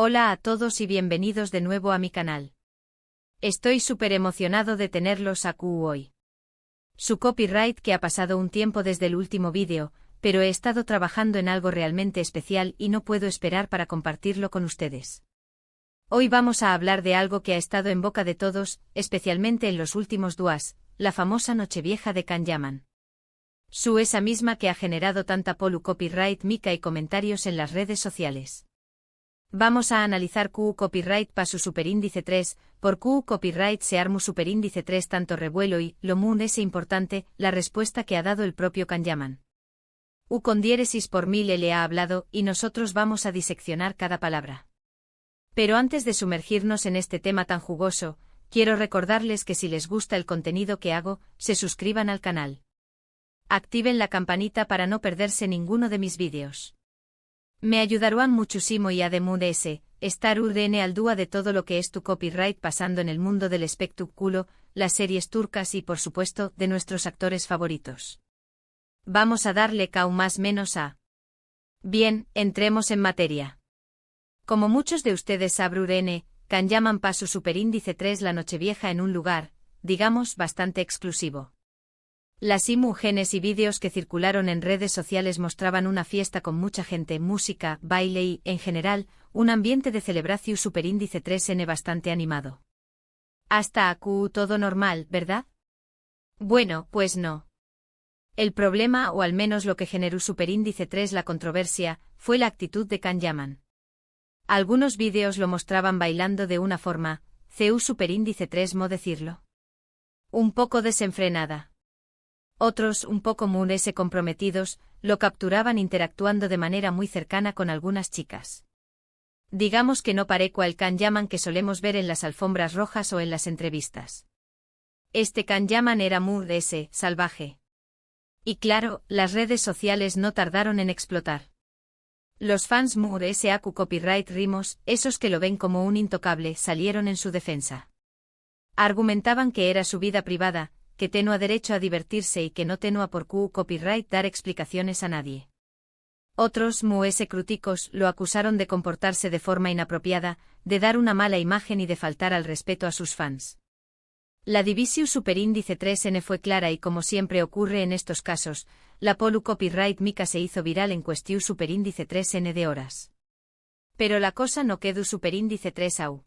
Hola a todos y bienvenidos de nuevo a mi canal. Estoy súper emocionado de tenerlos aquí hoy. Su copyright que ha pasado un tiempo desde el último vídeo, pero he estado trabajando en algo realmente especial y no puedo esperar para compartirlo con ustedes. Hoy vamos a hablar de algo que ha estado en boca de todos, especialmente en los últimos días, la famosa Nochevieja de Can Yaman. Esa misma que ha generado tanta copyright mica y comentarios en las redes sociales. Vamos a analizar copyright pa su superíndice 3, por copyright se armu superíndice 3 tanto revuelo y, lo mun es importante, la respuesta que ha dado el propio Can Yaman. Con diéresis por mil le ha hablado, y nosotros vamos a diseccionar cada palabra. Pero antes de sumergirnos en este tema tan jugoso, quiero recordarles que si les gusta el contenido que hago, se suscriban al canal. Activen la campanita para no perderse ninguno de mis vídeos. Me ayudarán muchísimo y además estar al dúa de todo lo que es tu copyright pasando en el mundo del espectáculo, las series turcas y por supuesto de nuestros actores favoritos. Vamos a darle más menos a. Bien, entremos en materia. Como muchos de ustedes sabrán, Can Yaman pa su superíndice 3 la Nochevieja en un lugar, digamos, bastante exclusivo. Las imágenes y vídeos que circularon en redes sociales mostraban una fiesta con mucha gente, música, baile y, en general, un ambiente de celebración superíndice 3N bastante animado. Hasta aquí todo normal, ¿verdad? Bueno, pues no. El problema, o al menos lo que generó superíndice 3 la controversia, fue la actitud de Can Yaman. Algunos vídeos lo mostraban bailando de una forma, superíndice 3 mo decirlo. Un poco desenfrenada. Otros, un poco comprometidos, lo capturaban interactuando de manera muy cercana con algunas chicas. Digamos que no parecua el Can Yaman que solemos ver en las alfombras rojas o en las entrevistas. Este Can Yaman era muy salvaje. Y claro, las redes sociales no tardaron en explotar. Los fans acu copyright rimos, esos que lo ven como un intocable, salieron en su defensa. Argumentaban que era su vida privada, que tenía derecho a divertirse y que no tenía por copyright dar explicaciones a nadie. Otros, críticos, lo acusaron de comportarse de forma inapropiada, de dar una mala imagen y de faltar al respeto a sus fans. La división superíndice 3N fue clara y como siempre ocurre en estos casos, la copyright mica se hizo viral en cuestión superíndice 3N de horas. Pero la cosa no quedó superíndice 3AU.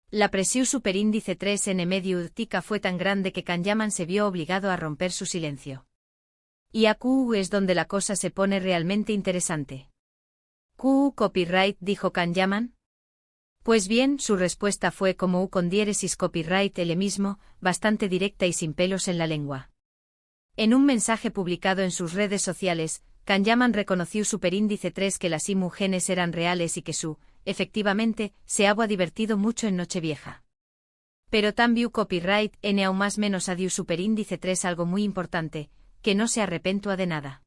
La presión superíndice 3N medio tica fue tan grande que Can Yaman se vio obligado a romper su silencio. Y aquí es donde la cosa se pone realmente interesante. Copyright, dijo Can Yaman. Pues bien, su respuesta fue como con diéresis copyright él mismo, bastante directa y sin pelos en la lengua. En un mensaje publicado en sus redes sociales, Can Yaman reconoció superíndice 3 que las imágenes eran reales y que efectivamente, se había divertido mucho en Nochevieja. Pero también copyright N aún más menos adiu superíndice 3 algo muy importante, que no se arrepentua de nada.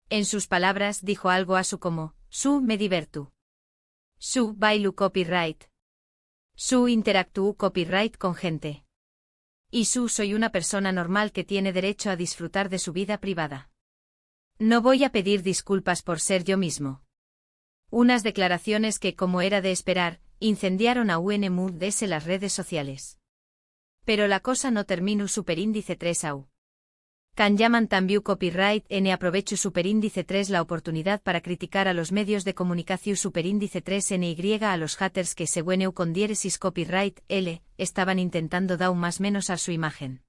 En sus palabras dijo algo como, me divertu. Bailu copyright. Interactúo copyright con gente. Y soy una persona normal que tiene derecho a disfrutar de su vida privada. No voy a pedir disculpas por ser yo mismo. Unas declaraciones que, como era de esperar, incendiaron a UNMUDS las redes sociales. Pero la cosa no terminó superíndice 3AU. Can Yaman también copyright N aprovechó superíndice 3 la oportunidad para criticar a los medios de comunicación superíndice 3NY a los haters que según con diéresis copyright L, estaban intentando dar más menos a su imagen.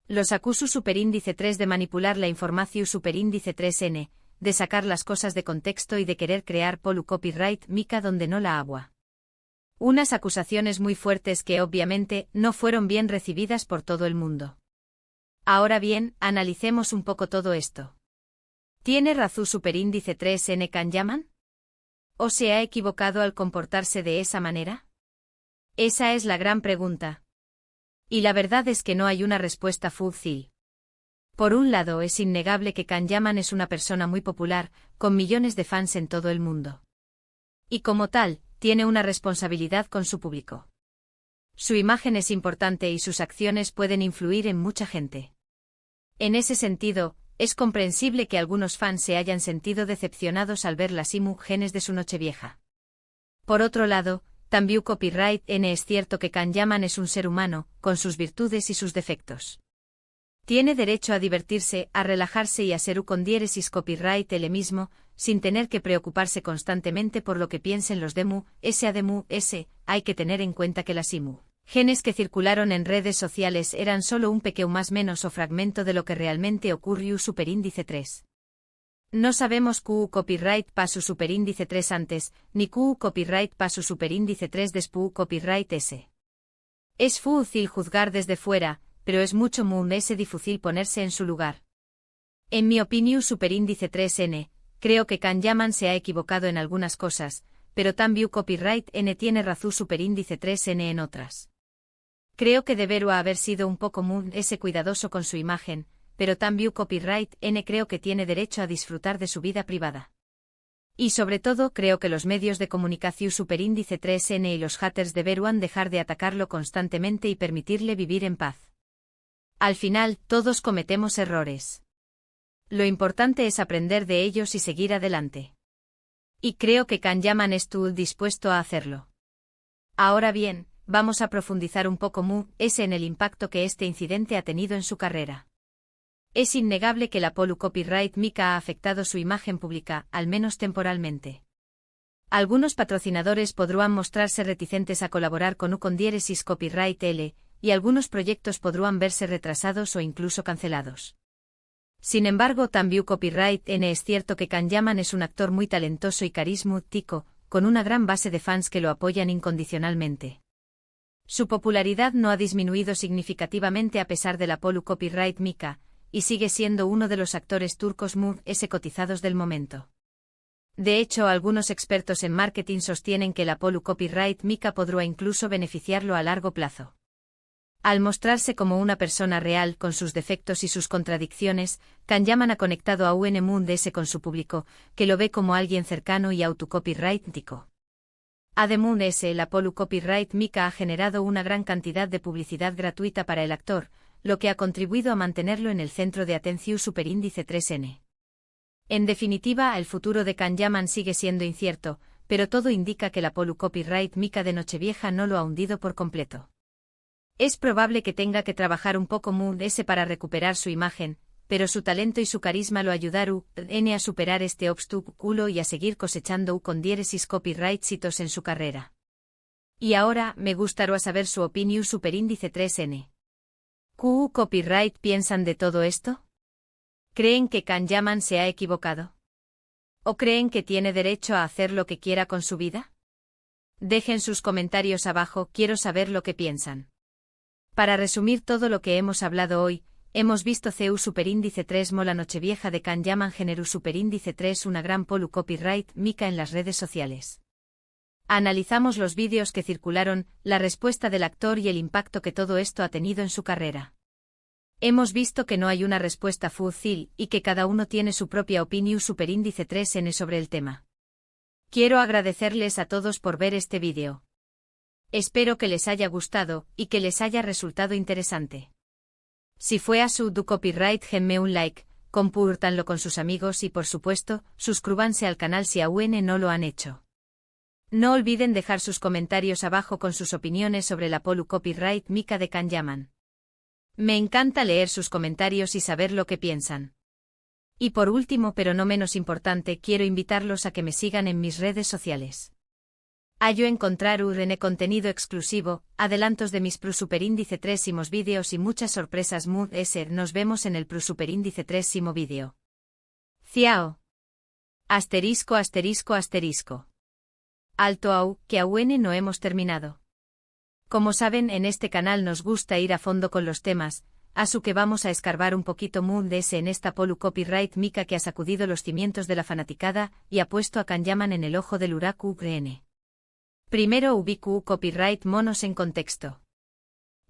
Los acusó superíndice 3 de manipular la información superíndice 3N, de sacar las cosas de contexto y de querer crear copyright mica donde no la agua. Unas acusaciones muy fuertes que obviamente no fueron bien recibidas por todo el mundo. Ahora bien, analicemos un poco todo esto. ¿Tiene razón superíndice 3N Can Yaman? ¿O se ha equivocado al comportarse de esa manera? Esa es la gran pregunta. Y la verdad es que no hay una respuesta fácil. Por un lado es innegable que Can Yaman es una persona muy popular, con millones de fans en todo el mundo. Y como tal, tiene una responsabilidad con su público. Su imagen es importante y sus acciones pueden influir en mucha gente. En ese sentido, es comprensible que algunos fans se hayan sentido decepcionados al ver las imágenes de su Nochevieja. Por otro lado, también copyright N es cierto que Can Yaman es un ser humano, con sus virtudes y sus defectos. Tiene derecho a divertirse, a relajarse y a ser con diéresis copyright él mismo, sin tener que preocuparse constantemente por lo que piensen los demu, hay que tener en cuenta que las imágenes que circularon en redes sociales eran solo un pequeño más menos o fragmento de lo que realmente ocurrió superíndice 3. No sabemos QU copyright pa su superíndice 3 antes, ni QU copyright pa su superíndice 3 después copyright S. Es fácil juzgar desde fuera, pero es mucho más difícil ponerse en su lugar. En mi opinión superíndice 3N, creo que Can Yaman se ha equivocado en algunas cosas, pero también copyright N tiene razón superíndice 3N en otras. Creo que debería haber sido un poco más cuidadoso con su imagen, pero también copyright N creo que tiene derecho a disfrutar de su vida privada. Y sobre todo creo que los medios de comunicación superíndice 3N y los haters deberían dejar de atacarlo constantemente y permitirle vivir en paz. Al final, todos cometemos errores. Lo importante es aprender de ellos y seguir adelante. Y creo que Can Yaman estuvo dispuesto a hacerlo. Ahora bien, vamos a profundizar un poco más en el impacto que este incidente ha tenido en su carrera. Es innegable que la polu copyright Mika ha afectado su imagen pública, al menos temporalmente. Algunos patrocinadores podrán mostrarse reticentes a colaborar con diéresis copyright L, y algunos proyectos podrán verse retrasados o incluso cancelados. Sin embargo, también copyright N es cierto que Can Yaman es un actor muy talentoso y carismático, con una gran base de fans que lo apoyan incondicionalmente. Su popularidad no ha disminuido significativamente a pesar de la polu copyright Mika, y sigue siendo uno de los actores turcos más cotizados del momento. De hecho, algunos expertos en marketing sostienen que la polu copyright Mika podrá incluso beneficiarlo a largo plazo. Al mostrarse como una persona real con sus defectos y sus contradicciones, Can Yaman ha conectado a UN con su público, que lo ve como alguien cercano y autocopyrightico. Además, la polu copyright Mika ha generado una gran cantidad de publicidad gratuita para el actor, lo que ha contribuido a mantenerlo en el centro de atención superíndice 3N. En definitiva, el futuro de Can Yaman sigue siendo incierto, pero todo indica que la polu copyright Mika de Nochevieja no lo ha hundido por completo. Es probable que tenga que trabajar un poco más para recuperar su imagen, pero su talento y su carisma lo ayudaron a superar este obstáculo y a seguir cosechando con diéresis copyrightsitos en su carrera. Y ahora, me gustaría saber su opinión superíndice 3N. ¿Qué copyright piensan de todo esto? ¿Creen que Can Yaman se ha equivocado? ¿O creen que tiene derecho a hacer lo que quiera con su vida? Dejen sus comentarios abajo, quiero saber lo que piensan. Para resumir todo lo que hemos hablado hoy, hemos visto CU superíndice 3 mola Nochevieja de Can Yaman generó superíndice 3 una gran polu copyright Mika en las redes sociales. Analizamos los vídeos que circularon, la respuesta del actor y el impacto que todo esto ha tenido en su carrera. Hemos visto que no hay una respuesta fácil y que cada uno tiene su propia opinión superíndice 3N sobre el tema. Quiero agradecerles a todos por ver este vídeo. Espero que les haya gustado y que les haya resultado interesante. Si fue así, do copyright denme un like, compártanlo con sus amigos y por supuesto, suscríbanse al canal si aún no lo han hecho. No olviden dejar sus comentarios abajo con sus opiniones sobre la polu copyright Mika de Can Yaman. Me encanta leer sus comentarios y saber lo que piensan. Y por último pero no menos importante, quiero invitarlos a que me sigan en mis redes sociales. Yo encontrar contenido exclusivo, adelantos de mis superíndice 3 vídeos y muchas sorpresas nos vemos en el superíndice 3 vídeo. Ciao. Asterisco. Alto au, que aún no hemos terminado. Como saben, en este canal nos gusta ir a fondo con los temas, así que vamos a escarbar un poquito en esta polu copyright Mika que ha sacudido los cimientos de la fanaticada y ha puesto a Can Yaman en el ojo del huracán. Primero ubico copyright monos en contexto.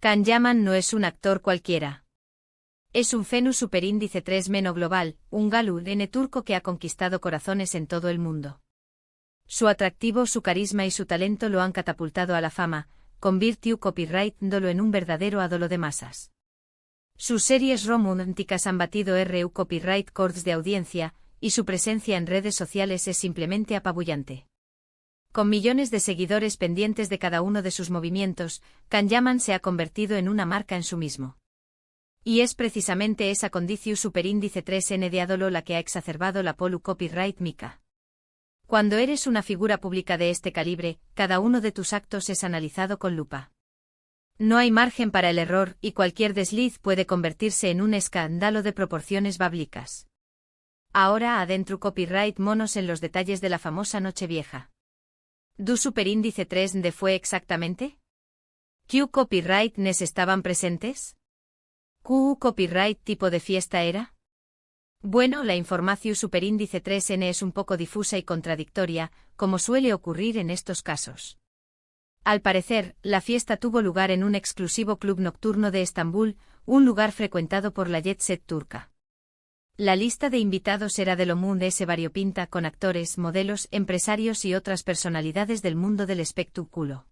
Can Yaman no es un actor cualquiera. Es un fenus superíndice 3 meno global, un galu turco que ha conquistado corazones en todo el mundo. Su atractivo, su carisma y su talento lo han catapultado a la fama, convirtió copyright dolo en un verdadero adolo de masas. Sus series románticas han batido copyright records de audiencia, y su presencia en redes sociales es simplemente apabullante. Con millones de seguidores pendientes de cada uno de sus movimientos, Kanyaman se ha convertido en una marca en sí mismo. Y es precisamente esa condición superíndice 3N de Adolo la que ha exacerbado la polu copyright mica. Cuando eres una figura pública de este calibre, cada uno de tus actos es analizado con lupa. No hay margen para el error y cualquier desliz puede convertirse en un escándalo de proporciones bíblicas. Ahora adentro copyright monos en los detalles de la famosa Nochevieja. ¿Du superíndice 3D fue exactamente? ¿Qué copyright-nes estaban presentes? ¿Qué copyright tipo de fiesta era? Bueno, la información superíndice 3N es un poco difusa y contradictoria, como suele ocurrir en estos casos. Al parecer, la fiesta tuvo lugar en un exclusivo club nocturno de Estambul, un lugar frecuentado por la jet set turca. La lista de invitados era de lo mundo ese variopinta con actores, modelos, empresarios y otras personalidades del mundo del espectáculo.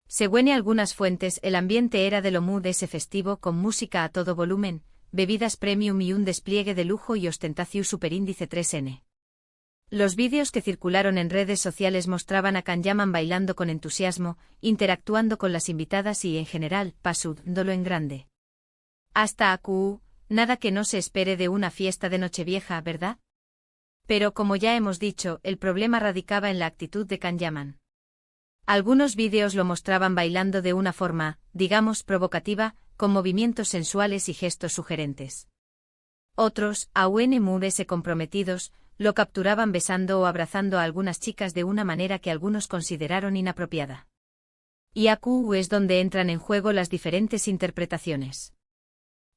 Según algunas fuentes, el ambiente era de lo mundo ese festivo con música a todo volumen, bebidas premium y un despliegue de lujo y ostentación superíndice 3N. Los vídeos que circularon en redes sociales mostraban a Kanyaman bailando con entusiasmo, interactuando con las invitadas y, en general, pasándolo en grande. Hasta AQ, nada que no se espere de una fiesta de Nochevieja, ¿verdad? Pero como ya hemos dicho, el problema radicaba en la actitud de Kanyaman. Algunos vídeos lo mostraban bailando de una forma, digamos, provocativa, con movimientos sensuales y gestos sugerentes. Otros, aún muy comprometidos, lo capturaban besando o abrazando a algunas chicas de una manera que algunos consideraron inapropiada. Y AQ es donde entran en juego las diferentes interpretaciones.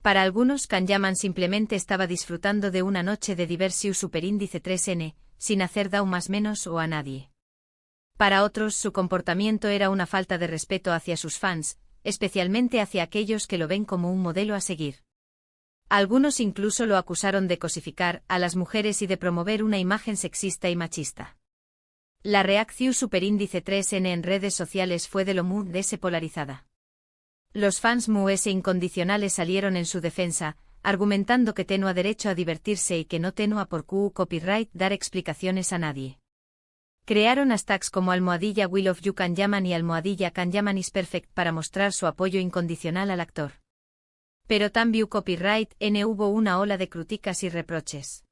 Para algunos, Kanyaman simplemente estaba disfrutando de una noche de diversión superíndice 3N, sin hacer daño más menos o a nadie. Para otros, su comportamiento era una falta de respeto hacia sus fans, especialmente hacia aquellos que lo ven como un modelo a seguir. Algunos incluso lo acusaron de cosificar a las mujeres y de promover una imagen sexista y machista. La reacción superíndice 3N en redes sociales fue de lo muy polarizada. Los fans incondicionales salieron en su defensa, argumentando que tenía derecho a divertirse y que no tenía por copyright dar explicaciones a nadie. Crearon hashtags como #Will of You Kanyaman y #Kanyaman is perfect para mostrar su apoyo incondicional al actor. Pero también copyright N hubo una ola de críticas y reproches.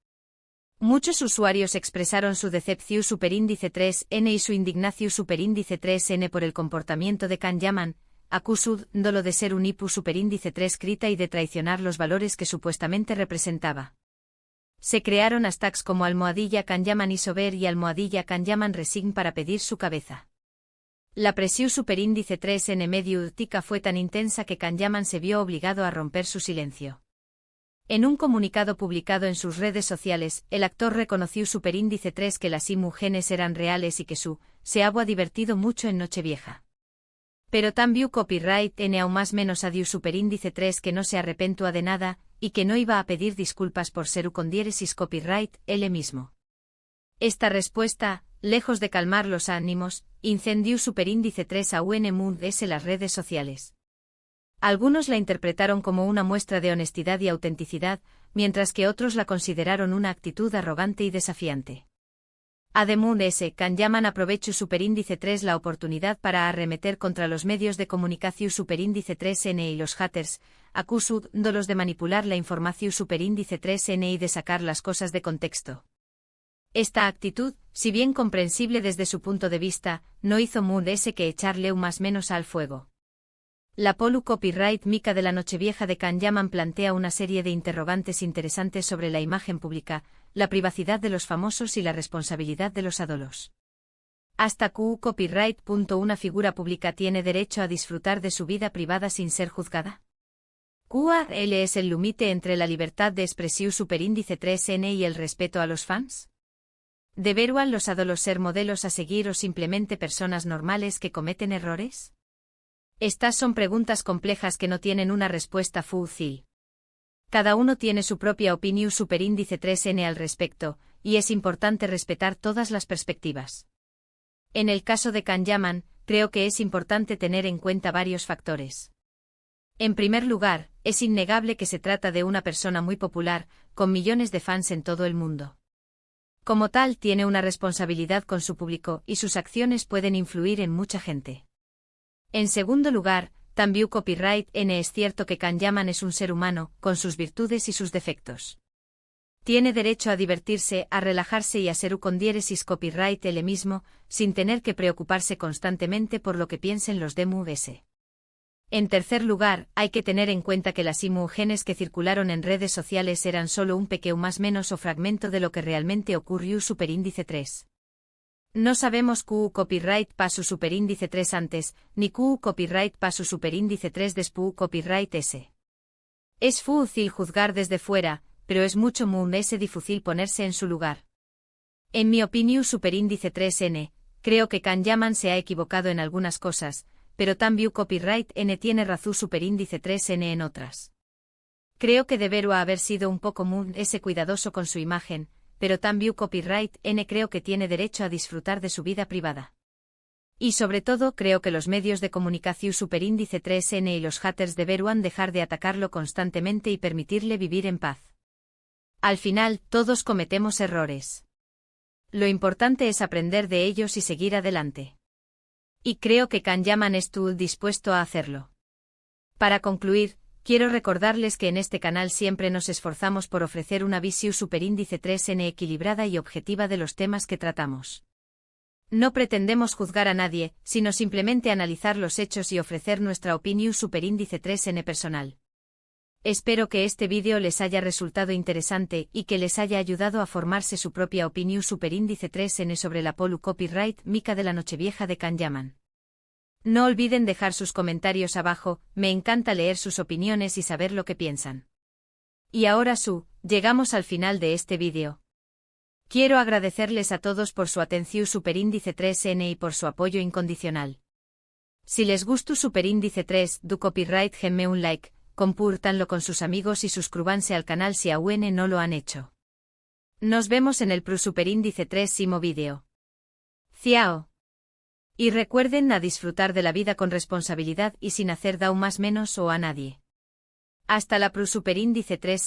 Muchos usuarios expresaron su decepción superíndice 3N y su indignación superíndice 3N por el comportamiento de Kanyaman, acusándolo de ser un hipu superíndice 3 escrita y de traicionar los valores que supuestamente representaba. Se crearon hashtags como #Kanyaman is over y #Kanyaman resign para pedir su cabeza. La presión superíndice 3N mediática fue tan intensa que Kanyaman se vio obligado a romper su silencio. En un comunicado publicado en sus redes sociales, el actor reconoció superíndice 3 que las imágenes eran reales y que se había divertido mucho en Nochevieja. Pero también copyright N aún más menos adiu superíndice 3 que no se arrepentúa de nada, y que no iba a pedir disculpas por ser con diéresis copyright él mismo. Esta respuesta, lejos de calmar los ánimos, incendió superíndice 3 a UNMUND las redes sociales. Algunos la interpretaron como una muestra de honestidad y autenticidad, mientras que otros la consideraron una actitud arrogante y desafiante. Además Kanyaman aprovechó superíndice 3 la oportunidad para arremeter contra los medios de comunicación superíndice 3N y los haters, acusándolos de manipular la información superíndice 3N y de sacar las cosas de contexto. Esta actitud, si bien comprensible desde su punto de vista, no hizo que echarle un más menos al fuego. La polu copyright mica de la Nochevieja de Kanyaman plantea una serie de interrogantes interesantes sobre la imagen pública, la privacidad de los famosos y la responsabilidad de los adolos. Hasta copyright. ¿Una figura pública tiene derecho a disfrutar de su vida privada sin ser juzgada? ¿Cuál es el límite entre la libertad de expresión superíndice 3N y el respeto a los fans? ¿Deberían los adolos ser modelos a seguir o simplemente personas normales que cometen errores? Estas son preguntas complejas que no tienen una respuesta fácil. Cada uno tiene su propia opinión superíndice 3N al respecto, y es importante respetar todas las perspectivas. En el caso de Kanyaman, creo que es importante tener en cuenta varios factores. En primer lugar, es innegable que se trata de una persona muy popular, con millones de fans en todo el mundo. Como tal, tiene una responsabilidad con su público y sus acciones pueden influir en mucha gente. En segundo lugar, También Copyright N es cierto que Can Yaman es un ser humano, con sus virtudes y sus defectos. Tiene derecho a divertirse, a relajarse y a ser con diéresis copyright él mismo, sin tener que preocuparse constantemente por lo que piensen los demás. En tercer lugar, hay que tener en cuenta que las imágenes que circularon en redes sociales eran solo un pequeño más menos o fragmento de lo que realmente ocurrió superíndice 3. No sabemos QU copyright pasu superíndice 3 antes, ni QU copyright pasu superíndice 3 después copyright S. Es fácil juzgar desde fuera, pero es mucho más difícil ponerse en su lugar. En mi opinión superíndice 3N, creo que Can Yaman se ha equivocado en algunas cosas, pero también copyright N tiene razón superíndice 3N en otras. Creo que debería haber sido un poco más cuidadoso con su imagen, pero también copyright N creo que tiene derecho a disfrutar de su vida privada. Y sobre todo creo que los medios de comunicación superíndice 3N y los haters deberían dejar de atacarlo constantemente y permitirle vivir en paz. Al final, todos cometemos errores. Lo importante es aprender de ellos y seguir adelante. Y creo que Can Yaman estuvo dispuesto a hacerlo. Para concluir, quiero recordarles que en este canal siempre nos esforzamos por ofrecer una visión superíndice 3N equilibrada y objetiva de los temas que tratamos. No pretendemos juzgar a nadie, sino simplemente analizar los hechos y ofrecer nuestra opinión superíndice 3N personal. Espero que este vídeo les haya resultado interesante y que les haya ayudado a formarse su propia opinión superíndice 3N sobre la polu copyright mica de la Nochevieja de Can Yaman. No olviden dejar sus comentarios abajo, me encanta leer sus opiniones y saber lo que piensan. Y ahora llegamos al final de este vídeo. Quiero agradecerles a todos por su atención superíndice 3N y por su apoyo incondicional. Si les gustó superíndice 3 du copyright denme un like, compártanlo con sus amigos y suscríbanse al canal si aún no lo han hecho. Nos vemos en el superíndice 3 vídeo. Ciao. Y recuerden a disfrutar de la vida con responsabilidad y sin hacer daño más menos o a nadie. Hasta la superíndice 3.